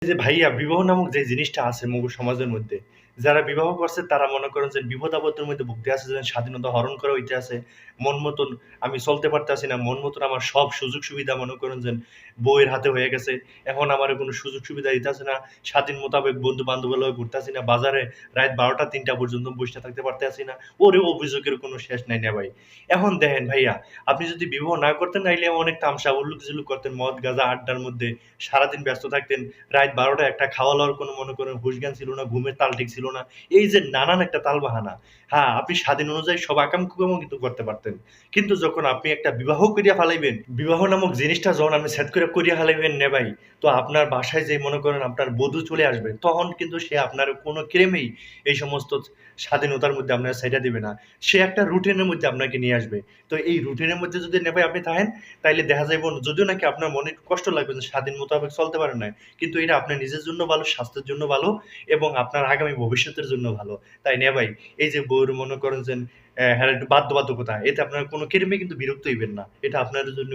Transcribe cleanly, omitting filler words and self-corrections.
যে ভাইয়া বিবাহ নামক যে জিনিসটা আছে মগু সমাজের মধ্যে, যারা বিবাহ করছে তারা মনে করেন যে বিপদ আপদের মধ্যে ভুগতে আছে, যে স্বাধীনতা হরণ করা হইতে আছে, মন মতন আমি চলতে পারতেছি না, মন মতন আমার সব সুযোগ সুবিধা মনে করেন যে বউয়ের হাতে হয়ে গেছে, এখন আমার কোনো সুযোগ সুবিধা দিতেছে না, স্বাধীন মোতাবেক বন্ধু বান্ধবের লগে ঘুরতেছি না, বাজারে রাত 12টা 3টা পর্যন্ত বসে থাকতে পারতেছি না। ওরে অভিযোগের কোনো শেষ নাই না ভাই। এখন দেখেন ভাইয়া, আপনি যদি বিবাহ না করতেন তাইলে অনেক তামসা উল্লুক ঝুলুক করতেন, মদ গাঁজা আড্ডার মধ্যে সারাদিন ব্যস্ত থাকতেন, রাত 12টা 1টা খাওয়া লওয়ার কোনো মনে করেন হুঁশ জ্ঞান ছিল না, ঘুমের তাল ঠিক ছিল না। এই যে নানান একটা তালবাহানা, হ্যাঁ, আপনি স্বাধীন অনুযায়ী সব আকাম কুকামও কিন্তু করতে পারতেন। কিন্তু যখন আপনি একটা বিবাহ করিয়া ফেলাইবেন, বিবাহ নামক জিনিসটা যখন আপনি সেট করে করিয়া ফেলাইবেন নে ভাই, তো আপনার বাসায় যে মনে করেন আপনার বধূ চলে আসবে, তখন কিন্তু সে আপনার কোনো ক্রেমেই এই সমস্ত স্বাধীনতার মধ্যে আপনার সাইডা দিবে না। সে একটা রুটিনের মধ্যে আপনাকে নিয়ে আসবে। তো এই রুটিনের মধ্যে যদি নে ভাই আপনি থাকেন, তাইলে দেখা যাইব যদিও নাকি আপনার মনে একটু কষ্ট লাগবে যে স্বাধীন মোতাবেক চলতে পারেন নাই, কিন্তু এটা আপনার নিজের জন্য ভালো, স্বাস্থ্যের জন্য ভালো এবং আপনার আগামী ভবিষ্যতের জন্য ভালো। তাই না ভাই? এই যে বউর মনে করেন যে হ্যাঁ একটু বাধ্যবাধকতা, এতে আপনার কোনো কেড়েমে কিন্তু বিরক্ত হইবেন না। এটা আপনার জন্য